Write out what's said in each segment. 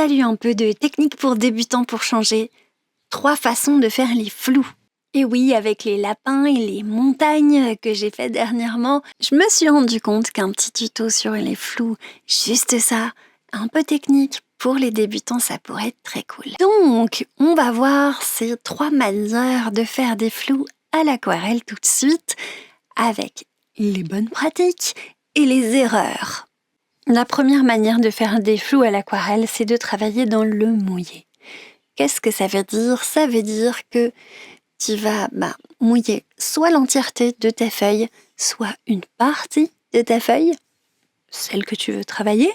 Salut, un peu de technique pour débutants pour changer. 3 façons de faire les flous. Et oui, avec les lapins et les montagnes que j'ai fait dernièrement, je me suis rendu compte qu'un petit tuto sur les flous, juste ça, un peu technique, pour les débutants, ça pourrait être très cool. Donc, on va voir ces 3 manières de faire des flous à l'aquarelle tout de suite, avec les bonnes pratiques et les erreurs. La première manière de faire des flous à l'aquarelle, c'est de travailler dans le mouillé. Qu'est-ce que ça veut dire ? Ça veut dire que tu vas mouiller soit l'entièreté de ta feuille, soit une partie de ta feuille, celle que tu veux travailler,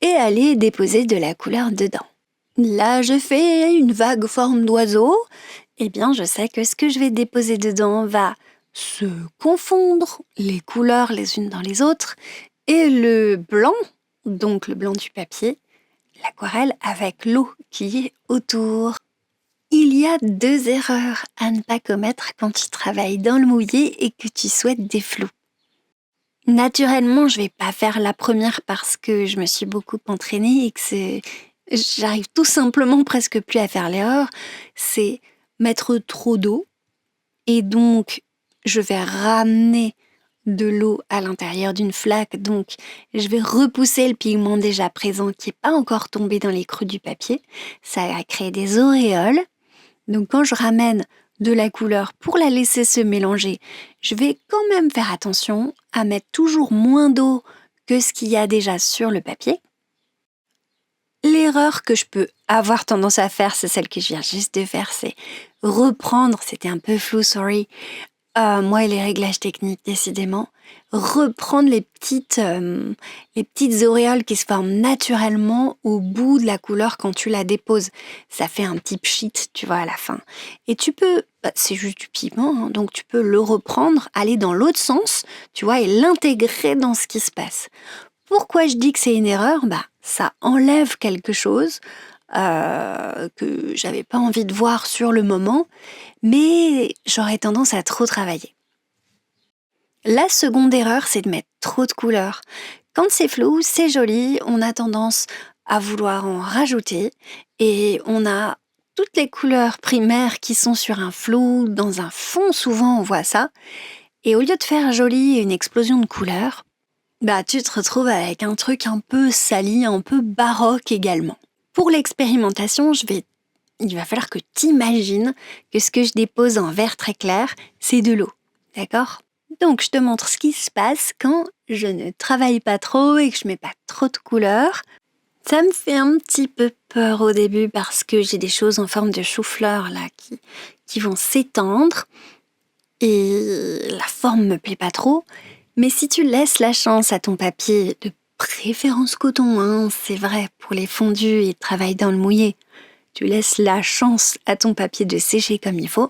et aller déposer de la couleur dedans. Là, je fais une vague forme d'oiseau. Eh bien, je sais que ce que je vais déposer dedans va se confondre les couleurs les unes dans les autres, et le blanc, donc le blanc du papier, l'aquarelle avec l'eau qui est autour. Il y a 2 erreurs à ne pas commettre quand tu travailles dans le mouillé et que tu souhaites des flous. Naturellement, je vais pas faire la première parce que je me suis beaucoup entraînée et que j'arrive tout simplement presque plus à faire l'erreur. C'est mettre trop d'eau et donc je vais ramener de l'eau à l'intérieur d'une flaque, donc je vais repousser le pigment déjà présent qui n'est pas encore tombé dans les creux du papier. Ça va créer des auréoles. Donc quand je ramène de la couleur pour la laisser se mélanger, je vais quand même faire attention à mettre toujours moins d'eau que ce qu'il y a déjà sur le papier. L'erreur que je peux avoir tendance à faire, c'est celle que je viens juste de faire, c'est reprendre, c'était un peu flou, sorry, moi et les réglages techniques, décidément, reprendre les petites auréoles qui se forment naturellement au bout de la couleur quand tu la déposes. Ça fait un petit pchit, tu vois, à la fin. Et tu peux, c'est juste du pigment, hein, donc tu peux le reprendre, aller dans l'autre sens, tu vois, et l'intégrer dans ce qui se passe. Pourquoi je dis que c'est une erreur ? Ça enlève quelque chose que j'avais pas envie de voir sur le moment, mais j'aurais tendance à trop travailler. La seconde erreur, c'est de mettre trop de couleurs. Quand c'est flou, c'est joli, on a tendance à vouloir en rajouter et on a toutes les couleurs primaires qui sont sur un flou, dans un fond, souvent on voit ça. Et au lieu de faire joli et une explosion de couleurs, tu te retrouves avec un truc un peu sali, un peu baroque également. Pour l'expérimentation, il va falloir que tu imagines que ce que je dépose en vert très clair, c'est de l'eau. D'accord ? Donc, je te montre ce qui se passe quand je ne travaille pas trop et que je mets pas trop de couleurs. Ça me fait un petit peu peur au début parce que j'ai des choses en forme de chou-fleur là qui vont s'étendre et la forme me plaît pas trop. Mais si tu laisses la chance à ton papier, de préférence coton, hein, c'est vrai pour les fondus et travail dans le mouillé, tu laisses la chance à ton papier de sécher comme il faut,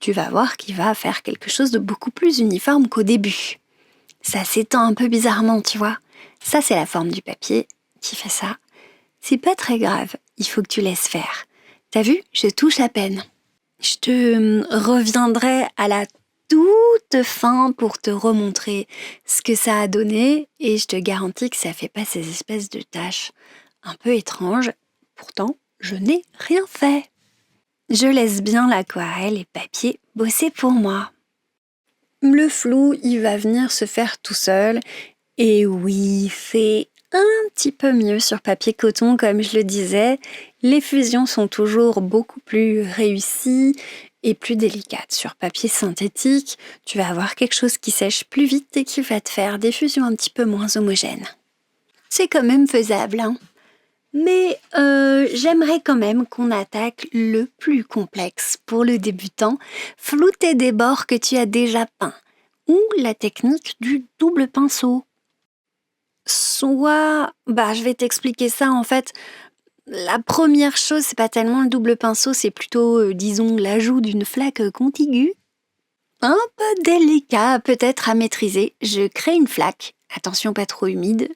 tu vas voir qu'il va faire quelque chose de beaucoup plus uniforme qu'au début. Ça s'étend un peu bizarrement, tu vois. Ça, c'est la forme du papier qui fait ça. C'est pas très grave, il faut que tu laisses faire. T'as vu, je touche à peine. Je te reviendrai à la toute fin pour te remontrer ce que ça a donné et je te garantis que ça fait pas ces espèces de taches un peu étranges. Pourtant, je n'ai rien fait. Je laisse bien l'aquarelle et papier bosser pour moi. Le flou, il va venir se faire tout seul. Et oui, c'est un petit peu mieux sur papier coton, comme je le disais. Les fusions sont toujours beaucoup plus réussies et plus délicates. Sur papier synthétique, tu vas avoir quelque chose qui sèche plus vite et qui va te faire des fusions un petit peu moins homogènes. C'est quand même faisable, hein. Mais j'aimerais quand même qu'on attaque le plus complexe pour le débutant, flouter des bords que tu as déjà peints, ou la technique du double pinceau. Soit, je vais t'expliquer ça en fait. La première chose, c'est pas tellement le double pinceau, c'est plutôt, disons, l'ajout d'une flaque contiguë. Un peu délicat peut-être à maîtriser. Je crée une flaque, attention pas trop humide.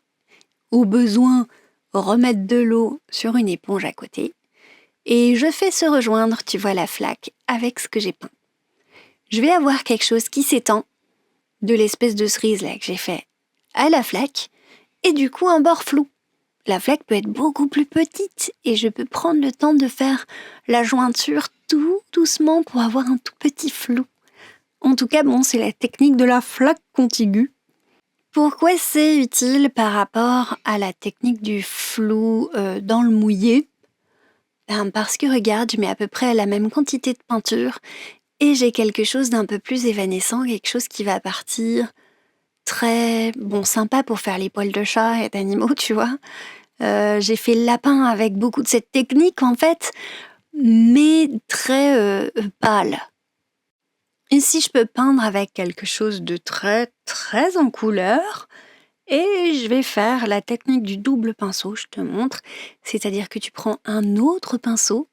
Au besoin, remettre de l'eau sur une éponge à côté. Et je fais se rejoindre, tu vois, la flaque avec ce que j'ai peint. Je vais avoir quelque chose qui s'étend de l'espèce de cerise là que j'ai fait à la flaque et du coup un bord flou. la flaque peut être beaucoup plus petite et je peux prendre le temps de faire la jointure tout doucement pour avoir un tout petit flou. En tout cas, bon, c'est la technique de la flaque contiguë. Pourquoi c'est utile par rapport à la technique du flou dans le mouillé ? Parce que regarde, je mets à peu près la même quantité de peinture et j'ai quelque chose d'un peu plus évanescent, quelque chose qui va partir très sympa pour faire les poils de chat et d'animaux, tu vois. J'ai fait le lapin avec beaucoup de cette technique en fait, mais très pâle. Et si je peux peindre avec quelque chose de très très en couleur, et je vais faire la technique du double pinceau, je te montre. C'est-à-dire que tu prends un autre pinceau.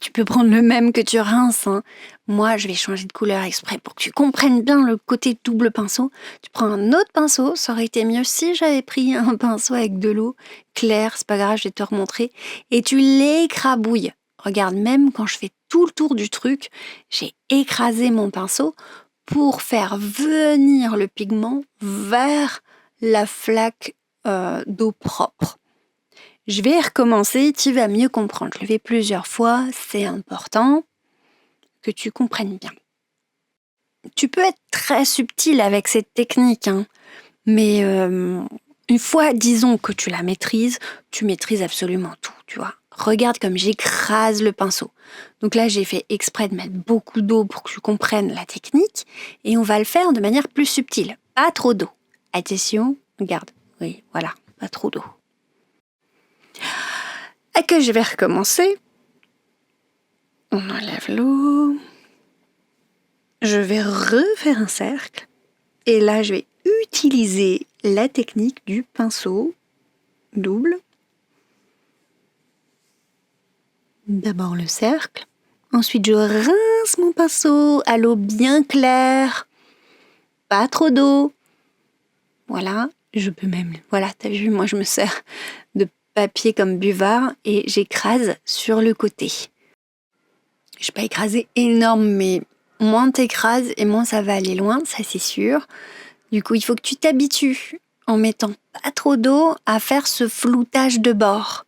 Tu peux prendre le même que tu rinces, hein. Moi, je vais changer de couleur exprès pour que tu comprennes bien le côté double pinceau. Tu prends un autre pinceau, ça aurait été mieux si j'avais pris un pinceau avec de l'eau claire, c'est pas grave, je vais te remontrer. Et tu l'écrabouilles. Regarde, même quand je fais tout le tour du truc, j'ai écrasé mon pinceau pour faire venir le pigment vers la flaque d'eau propre. Je vais recommencer, tu vas mieux comprendre. Je le fais plusieurs fois, c'est important que tu comprennes bien. Tu peux être très subtil avec cette technique, hein, mais une fois, disons que tu la maîtrises, tu maîtrises absolument tout, tu vois. Regarde comme j'écrase le pinceau. Donc là, j'ai fait exprès de mettre beaucoup d'eau pour que tu comprennes la technique, et on va le faire de manière plus subtile. Pas trop d'eau. Attention, regarde. Oui, voilà, pas trop d'eau. Et que je vais recommencer. On enlève l'eau. Je vais refaire un cercle. Et là, je vais utiliser la technique du pinceau double. D'abord le cercle. Ensuite, je rince mon pinceau à l'eau bien claire. Pas trop d'eau. Voilà. Je peux même... Voilà, t'as vu, moi je me sers de papier comme buvard et j'écrase sur le côté. Je vais pas écraser énorme, mais moins t'écrases et moins ça va aller loin, ça c'est sûr. Du coup, il faut que tu t'habitues, en mettant pas trop d'eau, à faire ce floutage de bord.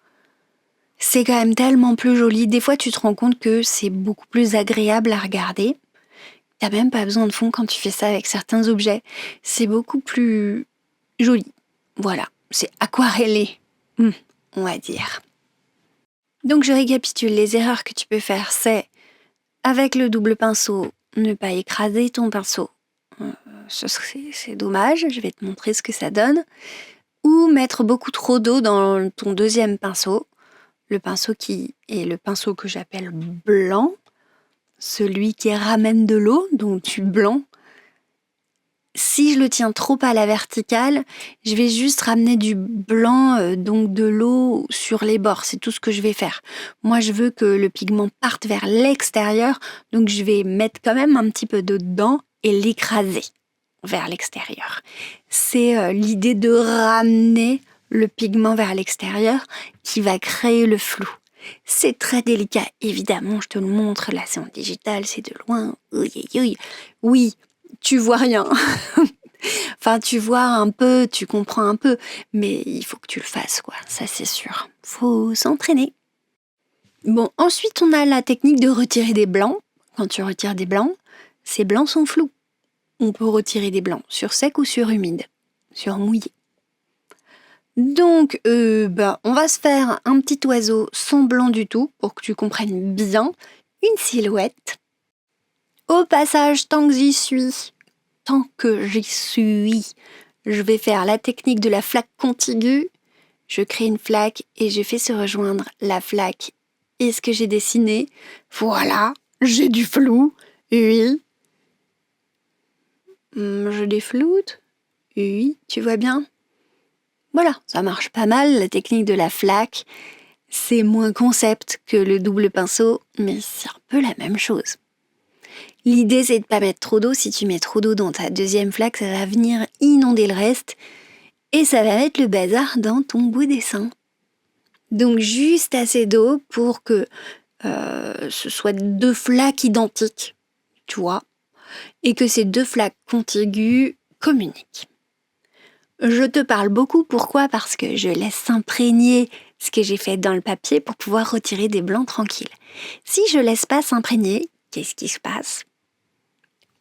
C'est quand même tellement plus joli. Des fois, tu te rends compte que c'est beaucoup plus agréable à regarder. T'as même pas besoin de fond quand tu fais ça avec certains objets. C'est beaucoup plus joli. Voilà, c'est aquarellé, on va dire. Donc, je récapitule. Les erreurs que tu peux faire, c'est avec le double pinceau, ne pas écraser ton pinceau. C'est dommage, je vais te montrer ce que ça donne. Ou mettre beaucoup trop d'eau dans ton deuxième pinceau. Le pinceau qui est le pinceau que j'appelle blanc. Celui qui ramène de l'eau, donc du blanc. Si je le tiens trop à la verticale, je vais juste ramener du blanc, donc de l'eau sur les bords. C'est tout ce que je vais faire. Moi, je veux que le pigment parte vers l'extérieur, donc je vais mettre quand même un petit peu d'eau dedans et l'écraser vers l'extérieur. C'est l'idée de ramener le pigment vers l'extérieur qui va créer le flou. C'est très délicat, évidemment, je te le montre, là c'est en digital, c'est de loin. Oui, tu vois rien. Enfin, tu vois un peu, tu comprends un peu, mais il faut que tu le fasses, quoi, ça c'est sûr. Faut s'entraîner. Bon, ensuite on a la technique de retirer des blancs. Quand tu retires des blancs, ces blancs sont flous. On peut retirer des blancs sur sec ou sur humide, sur mouillé. Donc, on va se faire un petit oiseau sans blanc du tout pour que tu comprennes bien une silhouette. Au passage, tant que j'y suis, je vais faire la technique de la flaque contiguë. Je crée une flaque et je fais se rejoindre la flaque et ce que j'ai dessiné. Voilà, j'ai du flou, oui. Je défloute, oui, tu vois bien. Voilà, ça marche pas mal, la technique de la flaque. C'est moins concept que le double pinceau, mais c'est un peu la même chose. L'idée, c'est de pas mettre trop d'eau. Si tu mets trop d'eau dans ta deuxième flaque, ça va venir inonder le reste et ça va mettre le bazar dans ton beau dessin. Donc, juste assez d'eau pour que ce soit 2 flaques identiques, tu vois, et que ces 2 flaques contiguës communiquent. Je te parle beaucoup, pourquoi? Parce que je laisse s'imprégner ce que j'ai fait dans le papier pour pouvoir retirer des blancs tranquilles. Si je laisse pas s'imprégner, qu'est-ce qui se passe?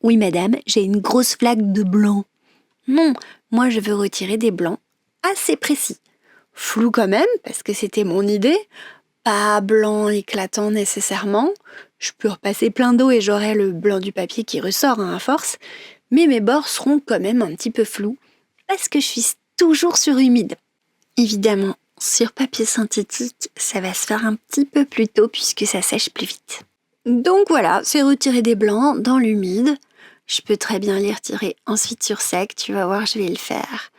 Oui, madame, j'ai une grosse flaque de blanc. Non, moi je veux retirer des blancs assez précis. Flou quand même, parce que c'était mon idée. Pas blanc éclatant nécessairement. Je peux repasser plein d'eau et j'aurai le blanc du papier qui ressort à force. Mais mes bords seront quand même un petit peu flous, parce que je suis toujours sur humide. Évidemment, sur papier synthétique, ça va se faire un petit peu plus tôt puisque ça sèche plus vite. Donc voilà, c'est retirer des blancs dans l'humide. Je peux très bien les retirer ensuite sur sec, tu vas voir, je vais le faire.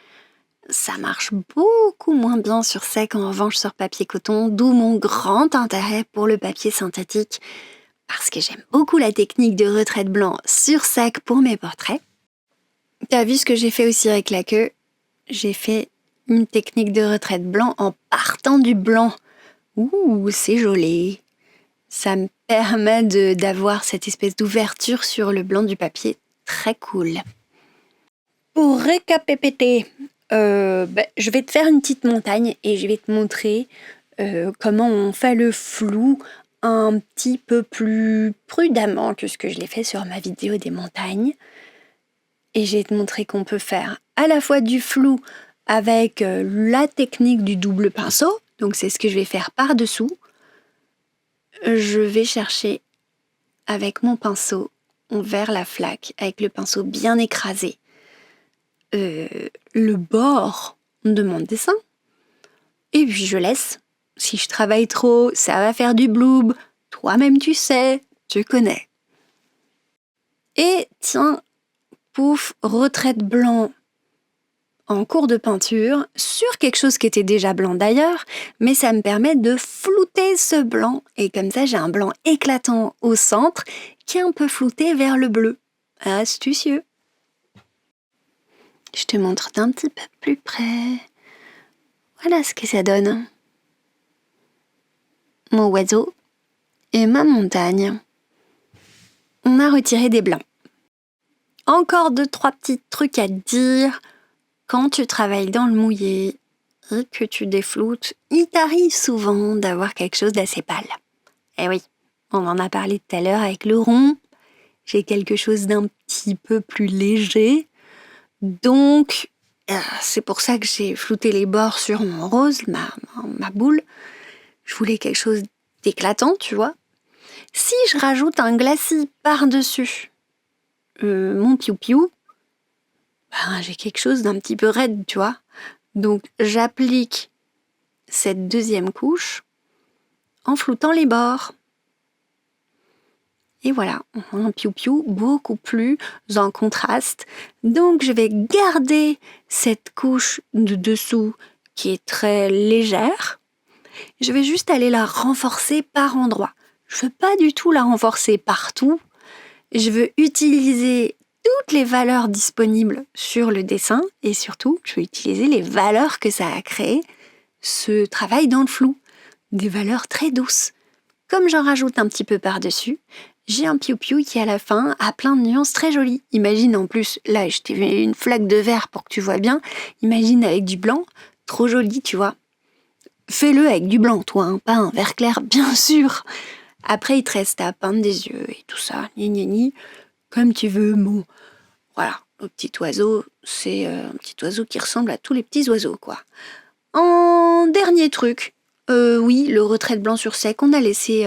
Ça marche beaucoup moins bien sur sec en revanche sur papier coton, d'où mon grand intérêt pour le papier synthétique, parce que j'aime beaucoup la technique de retrait de blanc sur sec pour mes portraits. T'as vu ce que j'ai fait aussi avec la queue? J'ai fait une technique de retrait de blanc en partant du blanc. Ouh, c'est joli. Ça me permet d'avoir cette espèce d'ouverture sur le blanc du papier. Très cool. Pour récapéter, je vais te faire une petite montagne et je vais te montrer comment on fait le flou un petit peu plus prudemment que ce que je l'ai fait sur ma vidéo des montagnes. Et je vais te montrer qu'on peut faire à la fois du flou avec la technique du double pinceau. Donc c'est ce que je vais faire par-dessous. Je vais chercher avec mon pinceau vers la flaque, avec le pinceau bien écrasé, le bord de mon dessin. Et puis je laisse. Si je travaille trop, ça va faire du bloob. Toi-même tu sais, tu connais. Et tiens, pouf, retraite blanc en cours de peinture, sur quelque chose qui était déjà blanc d'ailleurs, mais ça me permet de flouter ce blanc, et comme ça j'ai un blanc éclatant au centre, qui est un peu flouté vers le bleu. Astucieux. Je te montre d'un petit peu plus près. Voilà ce que ça donne. Mon oiseau et ma montagne. On a retiré des blancs. Encore 2-3 petits trucs à dire. Quand tu travailles dans le mouillé et que tu défloutes, il t'arrive souvent d'avoir quelque chose d'assez pâle. Eh oui, on en a parlé tout à l'heure avec le rond. J'ai quelque chose d'un petit peu plus léger. Donc, c'est pour ça que j'ai flouté les bords sur mon rose, ma boule. Je voulais quelque chose d'éclatant, tu vois. Si je rajoute un glacis par-dessus mon piou-piou, j'ai quelque chose d'un petit peu raide, tu vois. Donc, j'applique cette deuxième couche en floutant les bords. Et voilà, on a un piou-piou beaucoup plus en contraste. Donc, je vais garder cette couche de dessous qui est très légère. Je vais juste aller la renforcer par endroits. Je ne veux pas du tout la renforcer partout. Je veux utiliser toutes les valeurs disponibles sur le dessin et surtout, je vais utiliser les valeurs que ça a créées, ce travail dans le flou. Des valeurs très douces. Comme j'en rajoute un petit peu par-dessus, j'ai un piou-piou qui à la fin a plein de nuances très jolies. Imagine en plus, là je t'ai mis une flaque de vert pour que tu vois bien, imagine avec du blanc, trop joli tu vois. Fais-le avec du blanc toi, hein, pas un vert clair bien sûr. Après il te reste à peindre des yeux et tout ça, ni, comme tu veux, bon. Voilà, le petit oiseau, c'est un petit oiseau qui ressemble à tous les petits oiseaux quoi. En dernier truc, oui, le retrait de blanc sur sec, on a laissé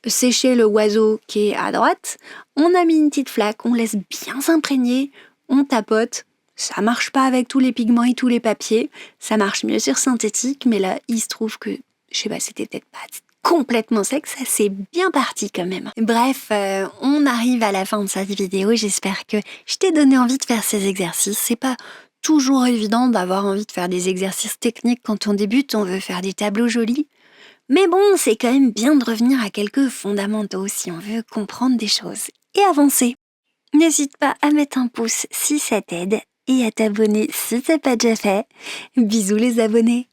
sécher le oiseau qui est à droite, on a mis une petite flaque, on laisse bien s'imprégner, on tapote. Ça marche pas avec tous les pigments et tous les papiers, ça marche mieux sur synthétique, mais là, il se trouve que, je sais pas, c'était peut-être pas complètement sec, ça c'est bien parti quand même. Bref, on arrive à la fin de cette vidéo, j'espère que je t'ai donné envie de faire ces exercices. C'est pas toujours évident d'avoir envie de faire des exercices techniques quand on débute, on veut faire des tableaux jolis. Mais bon, c'est quand même bien de revenir à quelques fondamentaux si on veut comprendre des choses et avancer. N'hésite pas à mettre un pouce si ça t'aide et à t'abonner si c'est pas déjà fait. Bisous les abonnés!